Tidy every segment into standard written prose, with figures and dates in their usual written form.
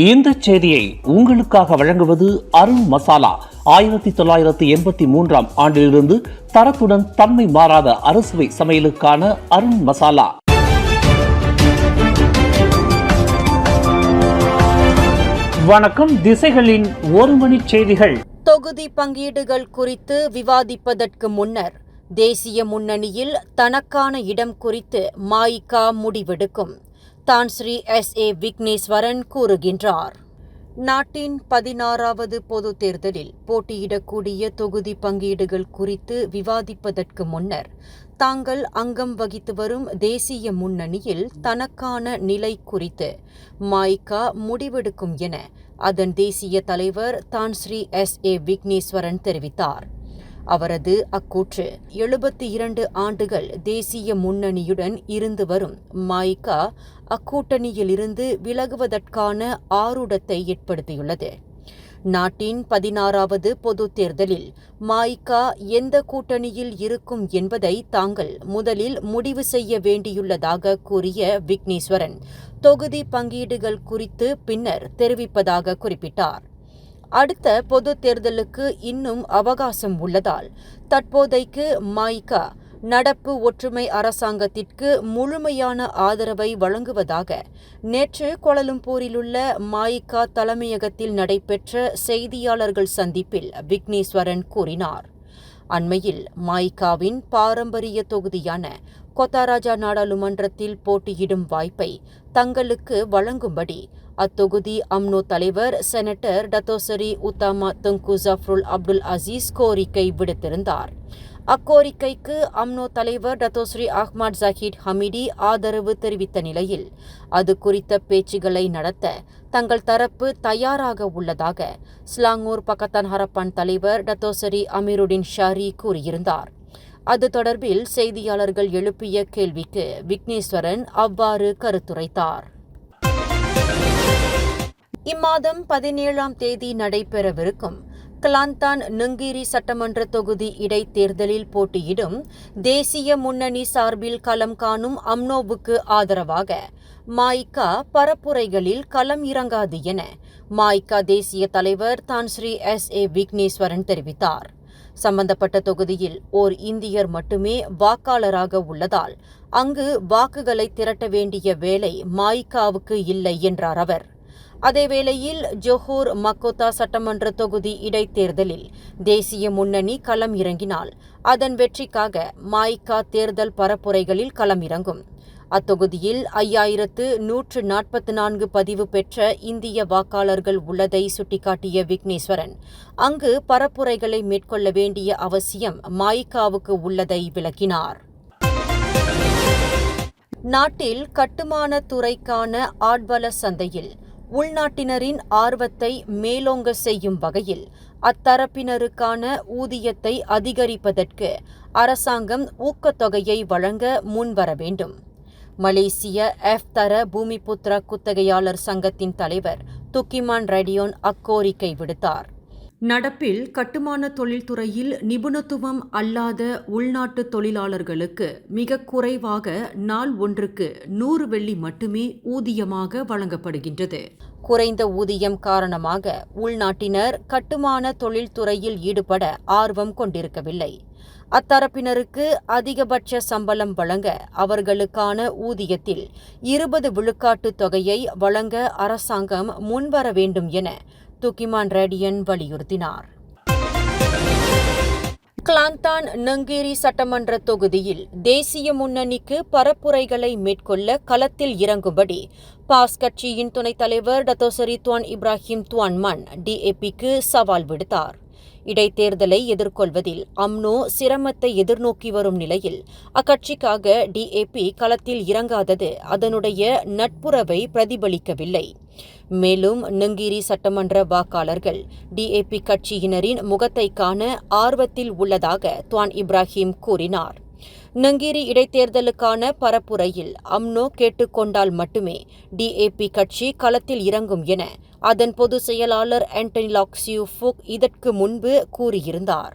இந்த செய்தியை உங்களுக்காக வழங்குவது அருண் மசாலா. 1983 ஆண்டிலிருந்து தரத்துடன் தன்மை மாறாத அறுசுவை சமையலுக்கான அருண் மசாலா. வணக்கம். திசைகளின் ஒரு மணி செய்திகள். தொகுதி பங்கீடுகள் குறித்து விவாதிப்பதற்கு முன்னர் தேசிய முன்னணியில் தனக்கான இடம் குறித்து மஇகா முடிவெடுக்கும். தான் ஸ்ரீ SA விக்னேஸ்வரன் கூறுகின்றார். நாட்டின் 16வது பொது தேர்தலில் போட்டியிடக்கூடிய தொகுதி பங்கீடுகள் குறித்து விவாதிப்பதற்கு முன்னர் தாங்கள் அங்கம் வகித்து வரும் தேசிய முன்னணியில் தனக்கான நிலை குறித்து மஇகா முடிவெடுக்கும் என அதன் தேசிய தலைவர் தான் ஸ்ரீ SA விக்னேஸ்வரன் தெரிவித்தார். அவரது அக்கூற்று 72 ஆண்டுகள் தேசிய முன்னணியுடன் இருந்து வரும் மஇகா அக்கூட்டணியிலிருந்து விலகுவதற்கான ஆருடத்தை ஏற்படுத்தியுள்ளது. நாட்டின் 16வது பொது தேர்தலில் மஇகா எந்த கூட்டணியில் இருக்கும் என்பதை தாங்கள் முதலில் முடிவு செய்ய வேண்டியுள்ளதாக கூறிய விக்னேஸ்வரன் தொகுதி பங்கீடுகள் குறித்து பின்னர் தெரிவிப்பதாக குறிப்பிட்டார். அடுத்த பொது தேர்தலுக்கு இன்னும் அவகாசம் உள்ளதால் தற்போதைக்கு மஇகா நடப்பு ஒற்றுமை அரசாங்கத்திற்கு முழுமையான ஆதரவை வழங்குவதாக நேற்று கோலாலம்பூரிலுள்ள மஇகா தலைமையகத்தில் நடைபெற்ற செய்தியாளர்கள் சந்திப்பில் விக்னேஸ்வரன் கூறினார். அண்மையில் மஇகாவின் பாரம்பரிய தொகுதியான கொத்தாராஜா நாடாளுமன்றத்தில் போட்டியிடும் வாய்ப்பை தங்களுக்கு வழங்கும்படி அத்தொகுதி அம்னோ தலைவர் senator Datuk Seri Utama Tunku Zafrul Abdul Aziz கோரிக்கை விடுத்திருந்தார். அக்கோரிக்கைக்கு அம்னோ தலைவர் டத்தோஸ்ரீ அஹ்மத் ஜஹீர் ஹமிடி ஆதரவு தெரிவித்த நிலையில் அது குறித்த பேச்சுகளை நடத்த தங்கள் தரப்பு தயாராக உள்ளதாக ஸ்லாங்கூர் பக்கத்தான் ஹரப்பான் தலைவர் டத்தோசரி அமீருடின் ஷாரி கூறியிருந்தார். அது தொடர்பில் செய்தியாளர்கள் எழுப்பிய கேள்விக்கு விக்னேஸ்வரன் அவ்வாறு கருத்துரைத்தார். இம்மாதம் 17ஆம் தேதி நடைபெறவிருக்கும் கிளாந்தான் நுங்கிரி சட்டமன்ற தொகுதி இடைத்தேர்தலில் போட்டியிடும் தேசிய முன்னணி சார்பில் களம் காணும் அம்னோவுக்கு ஆதரவாக மஇகா பரப்புரைகளில் களம் இறங்காது என மஇகா தேசிய தலைவர் தான் ஸ்ரீ SA விக்னேஸ்வரன் தெரிவித்தார். சம்பந்தப்பட்ட தொகுதியில் ஓர் இந்தியர் மட்டுமே வாக்காளராக உள்ளதால் அங்கு வாக்குகளை திரட்ட வேண்டிய வேலை மஇகாவுக்கு இல்லை என்றார் அவர். அதேவேளையில் ஜொஹூர் மக்கோத்தா சட்டமன்ற தொகுதி இடைத்தேர்தலில் தேசிய முன்னணி களம் இறங்கினால் அதன் வெற்றிக்காக மஇகா தேர்தல் பரப்புரைகளில் களம் இறங்கும். அத்தொகுதியில் 5144 பதிவு பெற்ற இந்திய வாக்காளர்கள் உள்ளதை சுட்டிக்காட்டிய விக்னேஸ்வரன் அங்கு பரப்புரைகளை மேற்கொள்ள வேண்டிய அவசியம் மஇகாவுக்கு உள்ளதை விளக்கினார். நாட்டில் கட்டுமான துறைக்கான ஆட்பல சந்தையில் உள்நாட்டினரின் ஆர்வத்தை மேலோங்க செய்யும் வகையில் அத்தரப்பினருக்கான ஊதியத்தை அதிகரிப்பதற்கு அரசாங்கம் ஊக்கத்தொகையை வழங்க முன்வர வேண்டும். மலேசிய தர பூமிபுத்ரா குத்தகையாளர் சங்கத்தின் தலைவர் துக்கிமான் ரெடியோன் அக்கோரிக்கை விடுத்தார். நடப்பில் கட்டுமான தொழில்துறையில் நிபுணத்துவம் அல்லாத உள்நாட்டு தொழிலாளர்களுக்கு மிக குறைவாக நாள் ஒன்றுக்கு 100 வெள்ளி மட்டுமே ஊதியமாக வழங்கப்படுகின்றது. குறைந்த ஊதியம் காரணமாக உள்நாட்டினர் கட்டுமான தொழில்துறையில் ஈடுபட ஆர்வம் கொண்டிருக்கவில்லை. அத்தரப்பினருக்கு அதிகபட்ச சம்பளம் வழங்க அவர்களுக்கான ஊதியத்தில் 20 விழுக்காட்டு தொகையை வழங்க அரசாங்கம் முன்வர வேண்டும் என துக்கிமான் ரெடியன் வலியுறுத்தினார். கிளாந்தான் நுங்கிரி சட்டமன்ற தொகுதியில் தேசிய முன்னணிக்கு பரப்புரைகளை மேற்கொள்ள களத்தில் இறங்கும்படி பாஸ் கட்சியின் துணைத் தலைவர் டத்தோசரி துவான் இப்ராஹிம் துவான்மன் DAPக்கு சவால் விடுத்தார். இடைத்தேர்தலை எதிர்கொள்வதில் அம்னோ சிரமத்தை எதிர்நோக்கி வரும் நிலையில் அக்கட்சிக்காக DAP களத்தில் இறங்காதது அதனுடைய நட்புறவை பிரதிபலிக்கவில்லை. மேலும் நுங்கிரி சட்டமன்ற வாக்காளர்கள் DAP கட்சியினரின் முகத்தை காண ஆர்வத்தில் உள்ளதாக துவான் இப்ராஹிம் கூறினார். நுங்கிரி இடைத்தேர்தலுக்கான பரப்புரையில் அம்னோ கேட்டுக்கொண்டால் மட்டுமே DAP கட்சி களத்தில் இறங்கும் என அதன் பொதுச் செயலாளர் ஆண்டனி லாக்சியூ ஃபுக் இதற்கு முன்பு கூறியிருந்தார்.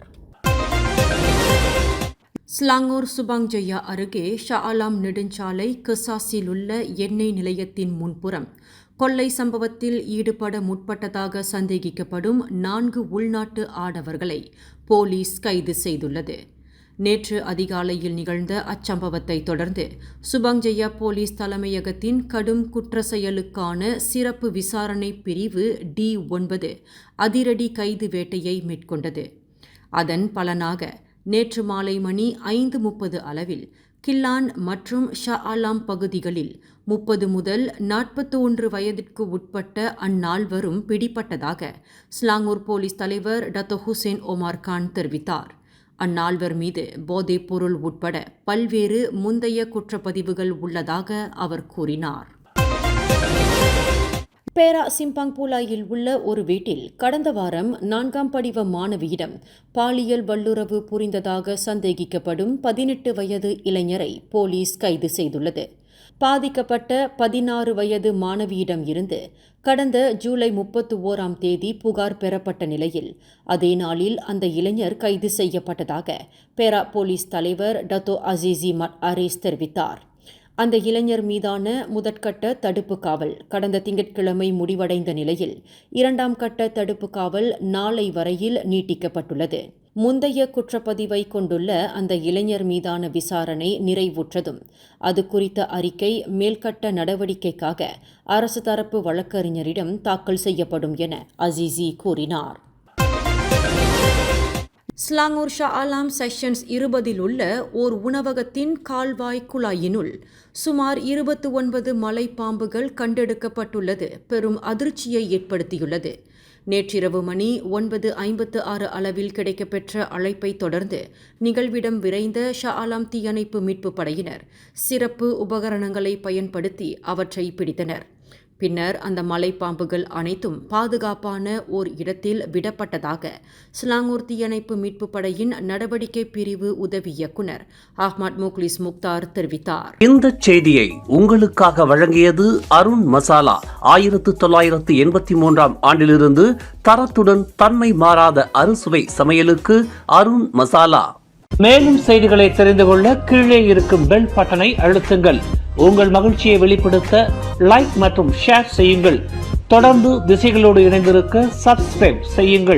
ஸ்லாங்கூர் சுபாங்ஜயா அருகே ஷா ஆலம் நெடுஞ்சாலை கிசாஸில் உள்ள எண்ணெய் நிலையத்தின் முன்புறம் கொள்ளை சம்பவத்தில் ஈடுபட முற்பட்டதாக சந்தேகிக்கப்படும் 4 உள்நாட்டு ஆடவர்களை போலீஸ் கைது செய்துள்ளது. நேற்று அதிகாலையில் நிகழ்ந்த அச்சம்பவத்தை தொடர்ந்து சுபங்ஜயா போலீஸ் தலைமையகத்தின் கடும் குற்ற செயலுக்கான சிறப்பு விசாரணை பிரிவு D9 அதிரடி கைது வேட்டையை மேற்கொண்டது. அதன் பலனாக நேற்று மாலை மணி 5:30 அளவில் கில்லான் மற்றும் ஷா ஆலாம் பகுதிகளில் 30 முதல் 41 வயதிற்கு உட்பட்ட அந்நால்வரும் பிடிபட்டதாக ஸ்லாங்கூர் போலீஸ் தலைவர் டத்தோ ஹுசேன் ஒமார் கான் தெரிவித்தார். அந்நால்வர் மீது போதைப் பொருள் உட்பட பல்வேறு முந்தைய குற்றப்பதிவுகள் உள்ளதாக அவர் கூறினார். பேரா சிம்பாங்பூலாயில் உள்ள ஒரு வீட்டில் கடந்த வாரம் 4ஆம் படிவ மாணவியிடம் பாலியல் வல்லுறவு புரிந்ததாக சந்தேகிக்கப்படும் 18 வயது இளைஞரை போலீஸ் கைது செய்துள்ளது. பாதிக்கப்பட்ட 16 வயது மாணவியிடம் இருந்து கடந்த ஜூலை 31ஆம் தேதி புகார் பெறப்பட்ட நிலையில் அதே நாளில் அந்த இளைஞர் கைது செய்யப்பட்டதாக பேரா போலீஸ் தலைவர் டத்தோ அசீசி மட் அரேஸ் தெரிவித்தார். அந்த இளைஞர் மீதான முதற்கட்ட தடுப்பு காவல் கடந்த திங்கட்கிழமை முடிவடைந்த நிலையில் 2ஆம் கட்ட தடுப்பு காவல் நாளை வரையில் நீட்டிக்கப்பட்டுள்ளது. முந்தைய குற்றப்பதிவை கொண்டுள்ள அந்த இளைஞர் மீதான விசாரணை நிறைவுற்றதும் அது குறித்த அறிக்கை மேல்கட்ட நடவடிக்கைக்காக அரசு தரப்பு வழக்கறிஞரிடம் தாக்கல் செய்யப்படும் என அசீசி கூறினார். ஸ்லாங்கூர் ஷா ஆலாம் செஷன்ஸ் 20 உள்ள ஓர் உணவகத்தின் கால்வாய் குழாயினுள் சுமார் 29 மலைப்பாம்புகள் கண்டெடுக்கப்பட்டுள்ளது பெரும் அதிர்ச்சியை ஏற்படுத்தியுள்ளது. நேற்றிரவு மணி 9:56 அளவில் கிடைக்கப்பெற்ற அழைப்பை தொடர்ந்து நிகழ்விடம் விரைந்த ஷா ஆலாம் தீயணைப்பு மீட்பு படையினர் சிறப்பு உபகரணங்களை பயன்படுத்தி அவற்றை பிடித்தனர். பின்னர் அந்த மலைப்பாம்புகள் அனைத்தும் பாதுகாப்பான ஓர் இடத்தில் விடப்பட்டதாக ஸ்லாங்கூர் தீயணைப்பு மீட்பு படையின் நடவடிக்கை பிரிவு உதவி இயக்குனர் அஹ்மத் முக்லிஸ் முக்தார் தெரிவித்தார். இந்த செய்தியை உங்களுக்காக வழங்கியது அருண் மசாலா. 1983ஆம் ஆண்டிலிருந்து தரத்துடன் தன்மை மாறாத அறுசுவை சமையலுக்கு அருண் மசாலா. மேலும் செய்திகளை தெரிந்து கொள்ள கீழே இருக்கும் பெல் பட்டனை அழுத்துங்கள். உங்கள் மகிழ்ச்சியை வெளிப்படுத்த லைக் மற்றும் ஷேர் செய்யுங்கள். தொடர்ந்து திசைகளோடு இணைந்திருக்க சப்ஸ்கிரைப் செய்யுங்கள்.